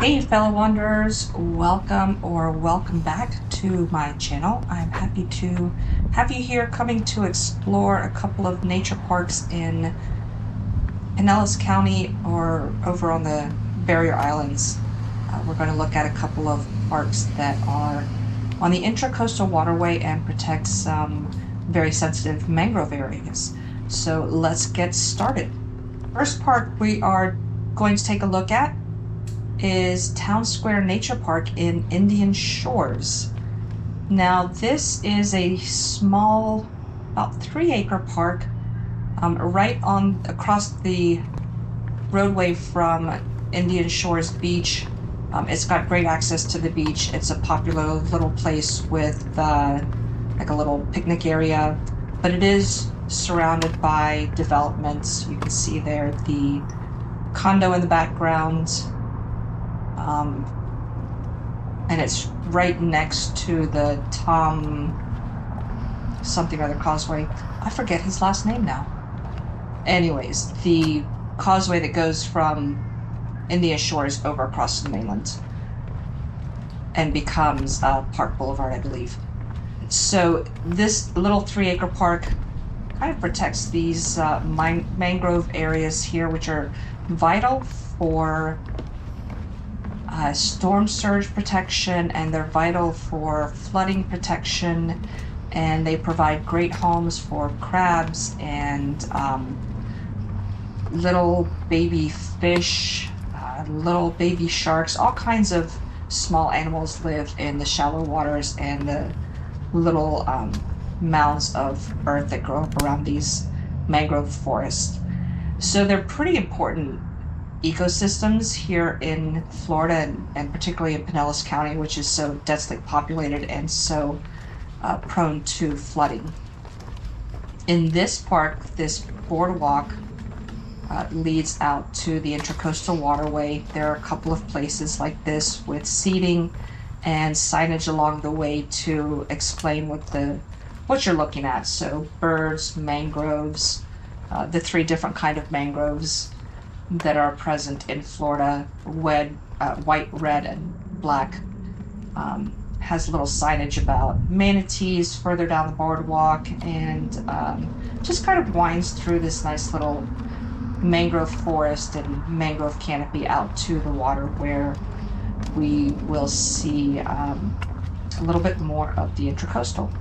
Hey fellow wanderers, welcome back to my channel. I'm happy to have you here coming to explore a couple of nature parks in Pinellas County or over on the Barrier Islands. We're going to look at a couple of parks that are on the Intracoastal Waterway and protect some very sensitive mangrove areas. So let's get started. First park we are going to take a look at is Town Square Nature Park in Indian Shores. Now this is a small, about 3-acre park right on across the roadway from Indian Shores Beach. It's got great access to the beach. It's a popular little place with like a little picnic area, but it is surrounded by developments. You can see there the condo in the background. And it's right next to the Tom something or other causeway. I forget his last name now. Anyways, the causeway that goes from Indian Shores over across the mainland and becomes Park Boulevard, I believe. So this little 3-acre park kind of protects these mangrove areas here, which are vital for storm surge protection, and they're vital for flooding protection, and they provide great homes for crabs and little baby fish, little baby sharks. All kinds of small animals live in the shallow waters and the little mounds of earth that grow up around these mangrove forests. So they're pretty important ecosystems here in Florida, and particularly in Pinellas County, which is so densely populated and so prone to flooding. In this park, this boardwalk leads out to the Intracoastal Waterway. There are a couple of places like this with seating and signage along the way to explain what you're looking at. So birds, mangroves, the 3 different kind of mangroves that are present in Florida, white, red, and black. Has a little signage about manatees further down the boardwalk, and just kind of winds through this nice little mangrove forest and mangrove canopy out to the water, where we will see a little bit more of the Intracoastal.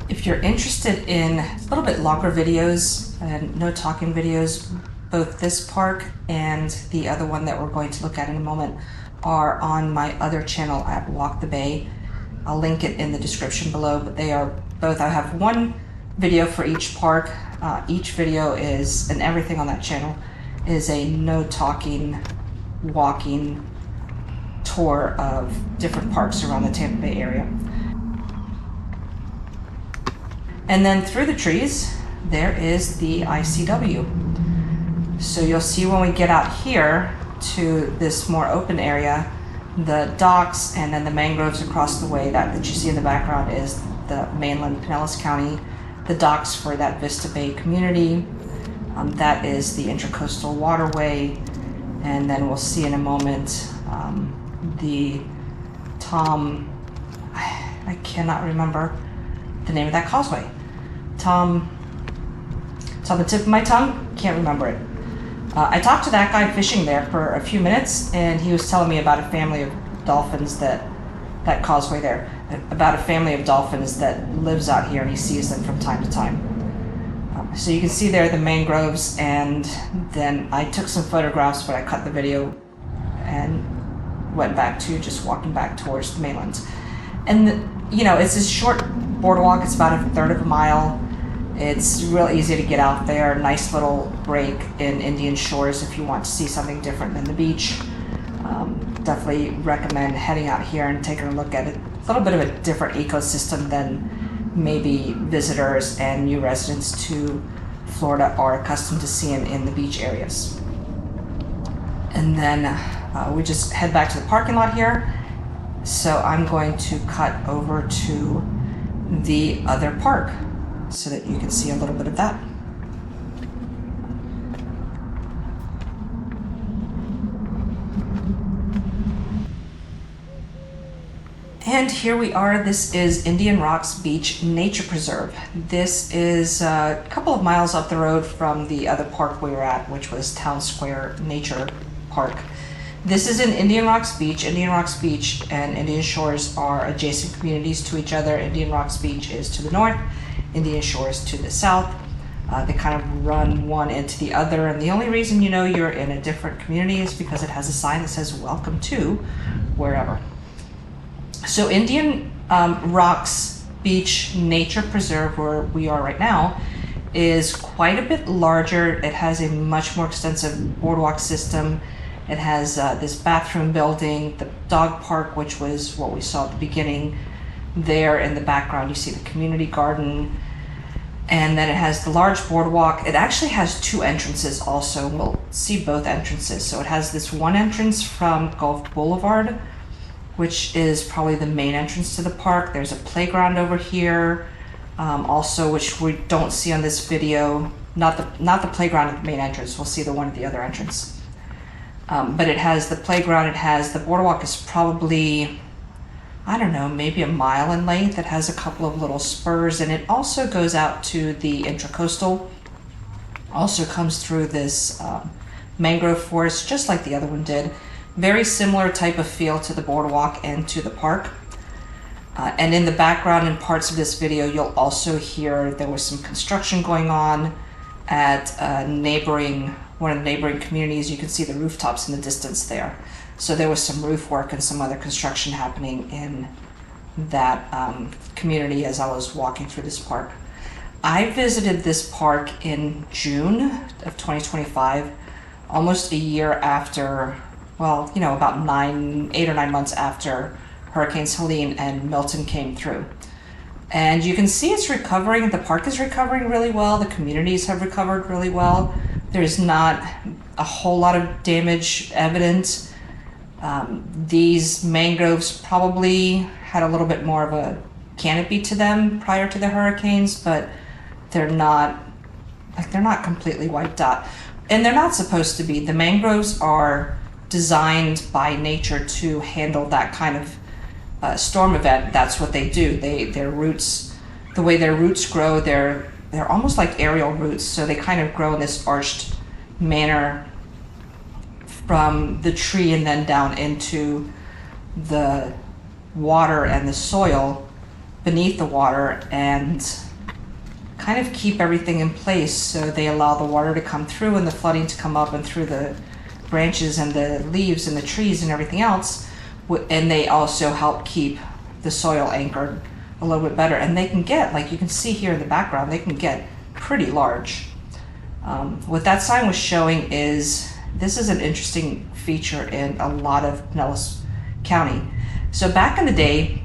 If you're interested in a little bit longer videos and no talking videos, both this park and the other one that we're going to look at in a moment are on my other channel at Walk the Bay. I'll link it in the description below, but they are both, I have one video for each park. Each video is, and everything on that channel is a no talking, walking tour of different parks around the Tampa Bay area. And then through the trees, there is the ICW. So you'll see when we get out here to this more open area, the docks and then the mangroves across the way that you see in the background is the mainland Pinellas County, the docks for that Vista Bay community. That is the Intracoastal Waterway. And then we'll see in a moment the Tom, I cannot remember the name of that causeway. Tom, it's on the tip of my tongue, can't remember it. I talked to that guy fishing there for a few minutes, and he was telling me about a family of dolphins that causeway there, about a family of dolphins that lives out here, and he sees them from time to time. So you can see there the mangroves, and then I took some photographs, but I cut the video and went back to just walking back towards the mainland. And it's this short boardwalk. It's about 1/3 of a mile. It's real easy to get out there. Nice little break in Indian Shores if you want to see something different than the beach. Definitely recommend heading out here and taking a look at it. A little bit of a different ecosystem than maybe visitors and new residents to Florida are accustomed to seeing in the beach areas. And then we just head back to the parking lot here. So I'm going to cut over to the other park so that you can see a little bit of that. And here we are. This is Indian Rocks Beach Nature Preserve. This is a couple of miles up the road from the other park we were at, which was Town Square Nature Park. This is in Indian Rocks Beach. Indian Rocks Beach and Indian Shores are adjacent communities to each other. Indian Rocks Beach is to the north, Indian Shores to the south. They kind of run one into the other, and the only reason you know you're in a different community is because it has a sign that says "Welcome to wherever." So Indian Rocks Beach Nature Preserve, where we are right now, is quite a bit larger. It has a much more extensive boardwalk system. It has this bathroom building, the dog park, which was what we saw at the beginning. There in the background, you see the community garden. And then it has the large boardwalk. It actually has two entrances also. We'll see both entrances. So it has this one entrance from Gulf Boulevard, which is probably the main entrance to the park. There's a playground over here, also, which we don't see on this video. Not the playground at the main entrance. We'll see the one at the other entrance. But it has the playground. It has the boardwalk is probably, I don't know, maybe a mile in length. It has a couple of little spurs, and it also goes out to the Intracoastal. Also comes through this mangrove forest, just like the other one did. Very similar type of feel to the boardwalk and to the park. And in the background in parts of this video, you'll also hear there was some construction going on at one of the neighboring communities. You can see the rooftops in the distance there. So there was some roof work and some other construction happening in that community as I was walking through this park. I visited this park in June of 2025, almost a year after, well, you know, about 8 or 9 months after Hurricanes Helene and Milton came through. And you can see it's recovering. The park is recovering really well. The communities have recovered really well. There's not a whole lot of damage evident. These mangroves probably had a little bit more of a canopy to them prior to the hurricanes, but they're not completely wiped out. And they're not supposed to be. The mangroves are designed by nature to handle that kind of storm event. That's what they do. Their roots, the way their roots grow, they're almost like aerial roots. So they kind of grow in this arched manner from the tree and then down into the water and the soil beneath the water, and kind of keep everything in place. So they allow the water to come through and the flooding to come up and through the branches and the leaves and the trees and everything else. And they also help keep the soil anchored a little bit better. And they can get, like you can see here in the background, they can get pretty large. What that sign was showing is, this is an interesting feature in a lot of Pinellas County. So back in the day,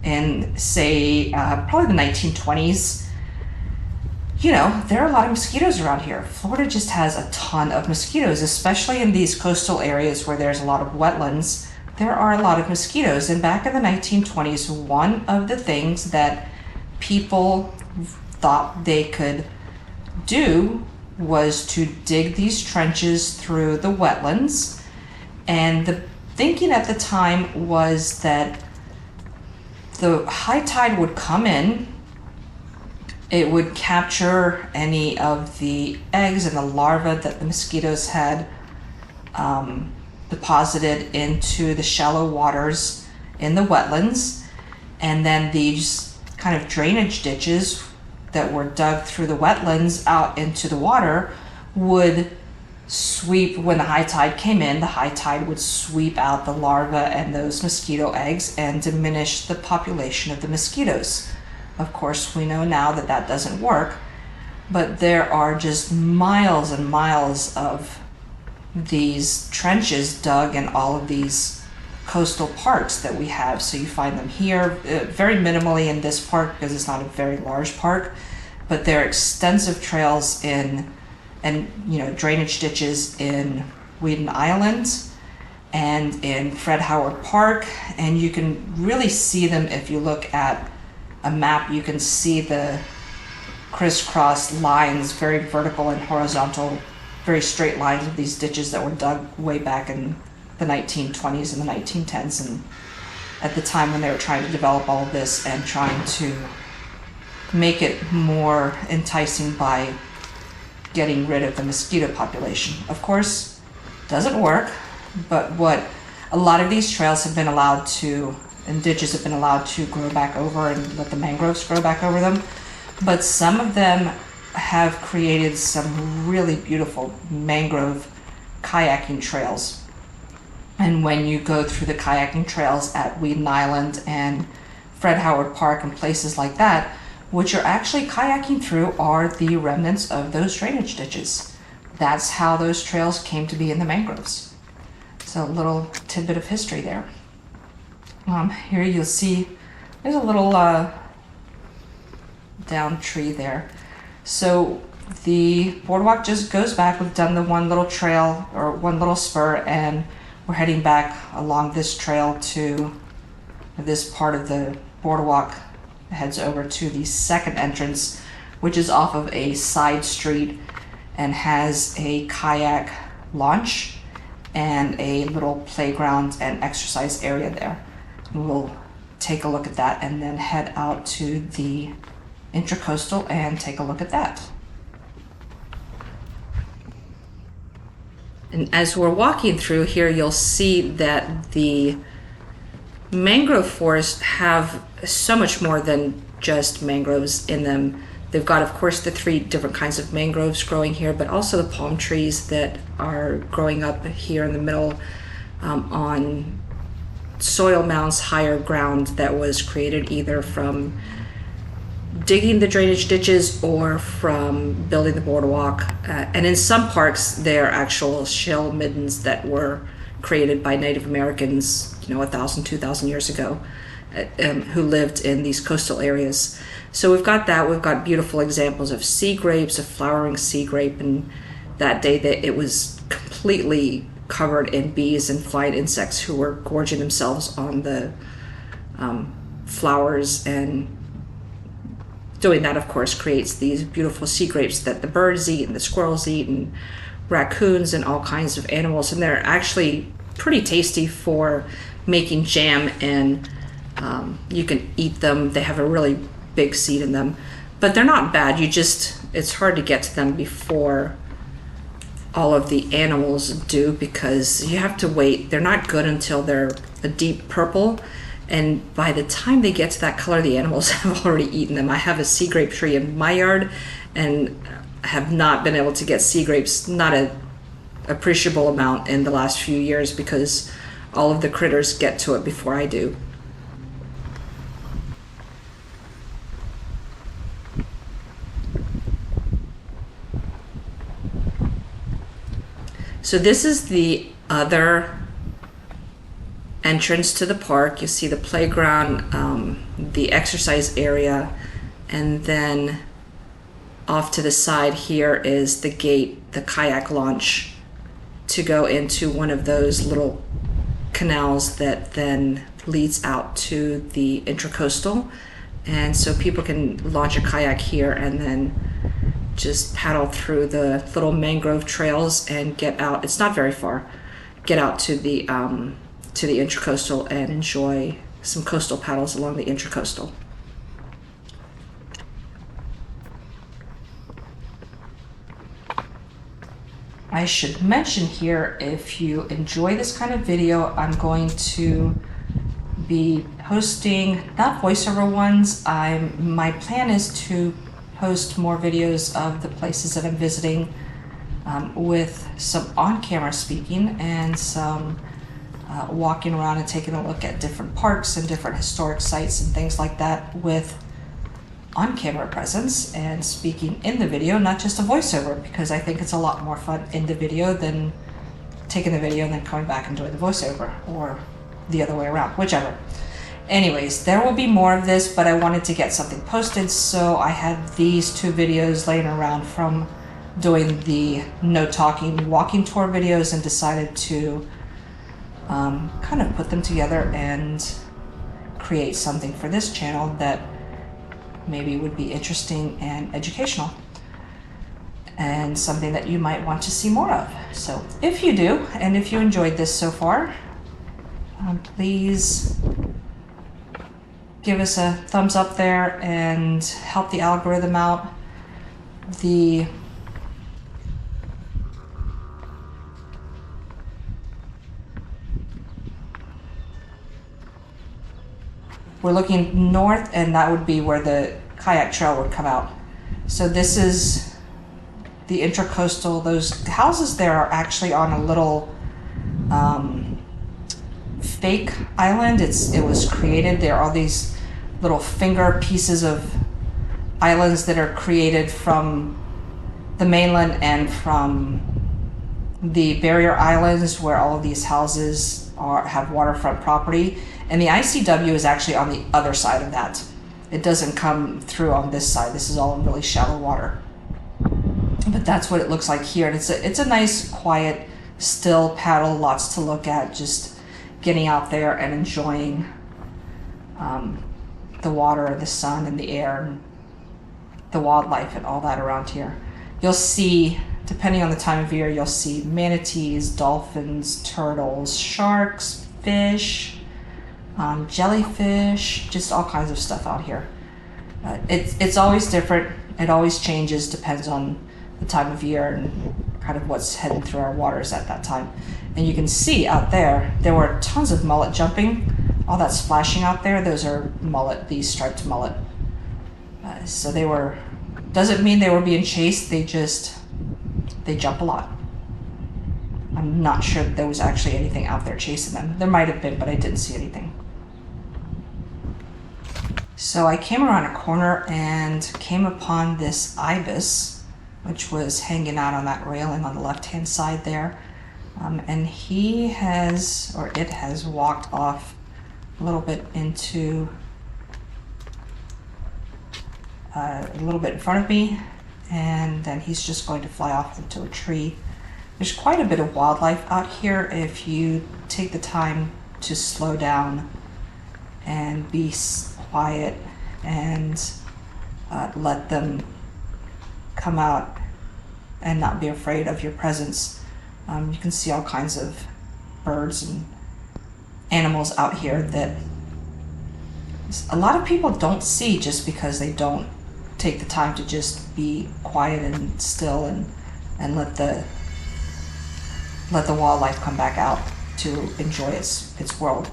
in say probably the 1920s, you know, there are a lot of mosquitoes around here. Florida just has a ton of mosquitoes, especially in these coastal areas where there's a lot of wetlands. There are a lot of mosquitoes. And back in the 1920s, one of the things that people thought they could do was to dig these trenches through the wetlands. And the thinking at the time was that the high tide would come in, it would capture any of the eggs and the larvae that the mosquitoes had deposited into the shallow waters in the wetlands, and then these kind of drainage ditches that were dug through the wetlands out into the water would sweep. When the high tide came in, the high tide would sweep out the larvae and those mosquito eggs and diminish the population of the mosquitoes. Of course, we know now that that doesn't work, but there are just miles and miles of these trenches dug in all of these coastal parks that we have. So you find them here, very minimally in this park because it's not a very large park, but there are extensive trails in, and you know, drainage ditches in Weeden Island and in Fred Howard Park, and you can really see them if you look at a map. You can see the crisscross lines, very vertical and horizontal, very straight lines of these ditches that were dug way back in the 1920s and the 1910s, and at the time when they were trying to develop all of this and trying to make it more enticing by getting rid of the mosquito population. Of course, doesn't work, but what a lot of these trails have been allowed to, and ditches have been allowed to grow back over and let the mangroves grow back over them. But some of them have created some really beautiful mangrove kayaking trails. And when you go through the kayaking trails at Wheaton Island and Fred Howard Park and places like that, what you're actually kayaking through are the remnants of those drainage ditches. That's how those trails came to be in the mangroves. So a little tidbit of history there. Here you'll see there's a little down tree there. So the boardwalk just goes back. We've done the one little trail or one little spur, and we're heading back along this trail to this part of the boardwalk. Heads over to the second entrance, which is off of a side street and has a kayak launch and a little playground and exercise area there. We'll take a look at that and then head out to the Intracoastal and take a look at that. And as we're walking through here, you'll see that the mangrove forests have so much more than just mangroves in them. They've got, of course, the 3 different kinds of mangroves growing here, but also the palm trees that are growing up here in the middle on soil mounds, higher ground that was created either from digging the drainage ditches or from building the boardwalk. And in some parks, they're actual shell middens that were created by Native Americans, 1,000, 2,000 years ago, who lived in these coastal areas. So we've got that. We've got beautiful examples of sea grapes, of flowering sea grape, and that day that it was completely covered in bees and flying insects who were gorging themselves on the flowers, and doing that, of course, creates these beautiful sea grapes that the birds eat and the squirrels eat and raccoons and all kinds of animals. And they're actually pretty tasty for making jam, and you can eat them. They have a really big seed in them, but they're not bad. It's hard to get to them before all of the animals do, because you have to wait. They're not good until they're a deep purple, and by the time they get to that color, the animals have already eaten them. I have a sea grape tree in my yard and have not been able to get sea grapes, not an appreciable amount in the last few years, because all of the critters get to it before I do. So this is the other entrance to the park. You see the playground, the exercise area, and then off to the side here is the gate, the kayak launch, to go into one of those little canals that then leads out to the Intracoastal. And so people can launch a kayak here and then just paddle through the little mangrove trails and get out. It's not very far. Get out to the Intracoastal and enjoy some coastal paddles along the Intracoastal. I should mention here, if you enjoy this kind of video, I'm going to be posting, not voiceover ones. My plan is to post more videos of the places that I'm visiting with some on-camera speaking and some walking around and taking a look at different parks and different historic sites and things like that with on-camera presence and speaking in the video, not just a voiceover, because I think it's a lot more fun in the video than taking the video and then coming back and doing the voiceover, or the other way around, whichever. Anyways, there will be more of this, but I wanted to get something posted, so I had these 2 videos laying around from doing the no talking walking tour videos and decided to kind of put them together and create something for this channel that maybe would be interesting and educational, and something that you might want to see more of. So if you do, and if you enjoyed this so far, please give us a thumbs up there and help the algorithm out. We're looking north, and that would be where the kayak trail would come out. So this is the intracoastal. Those houses there are actually on a little fake island. It was created. There are all these little finger pieces of islands that are created from the mainland and from the barrier islands, where all of these houses have waterfront property. And the ICW is actually on the other side of that. It doesn't come through on this side. This is all in really shallow water. But that's what it looks like here. And it's a nice, quiet, still paddle, lots to look at, just getting out there and enjoying the water, the sun, and the air, and the wildlife and all that around here. You'll see, depending on the time of year, you'll see manatees, dolphins, turtles, sharks, fish, jellyfish, just all kinds of stuff out here. It's always different. It always changes, depends on the time of year and kind of what's heading through our waters at that time. And you can see out there were tons of mullet jumping. All that splashing out there, those are mullet, these striped mullet. So doesn't mean they were being chased, they jump a lot. I'm not sure that there was actually anything out there chasing them. There might have been, but I didn't see anything. So I came around a corner and came upon this ibis, which was hanging out on that railing on the left-hand side there. And it has walked off a little bit into a little bit in front of me, and then he's just going to fly off into a tree. There's quite a bit of wildlife out here if you take the time to slow down and be quiet and let them come out and not be afraid of your presence. You can see all kinds of birds and animals out here that a lot of people don't see, just because they don't take the time to just be quiet and still and let the wildlife come back out to enjoy its world.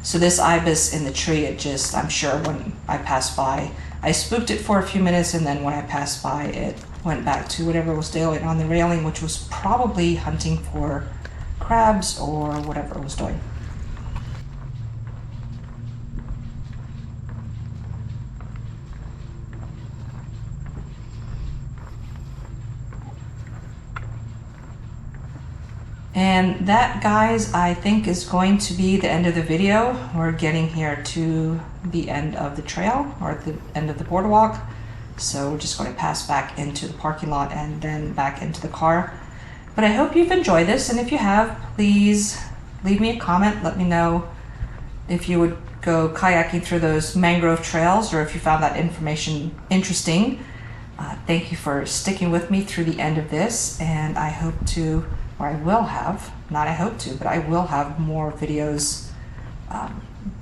So this ibis in the tree, I'm sure when I passed by, I spooked it for a few minutes, and then when I passed by, it went back to whatever was doing on the railing, which was probably hunting for crabs or whatever it was doing. And that, guys, I think is going to be the end of the video. We're getting here to the end of the trail, or at the end of the boardwalk. So we're just going to pass back into the parking lot and then back into the car. But I hope you've enjoyed this, and if you have, please leave me a comment. Let me know if you would go kayaking through those mangrove trails, or if you found that information interesting. Thank you for sticking with me through the end of this, and I hope to, or I will have, not I hope to, but I will have more videos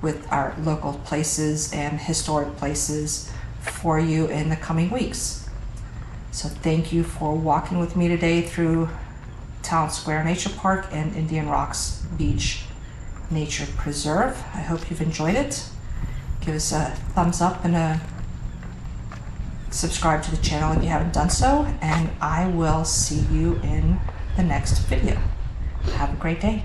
with our local places and historic places for you in the coming weeks. So thank you for walking with me today through Town Square Nature Park and Indian Rocks Beach Nature Preserve. I hope you've enjoyed it. Give us a thumbs up and subscribe to the channel if you haven't done so, and I will see you in the next video. Have a great day.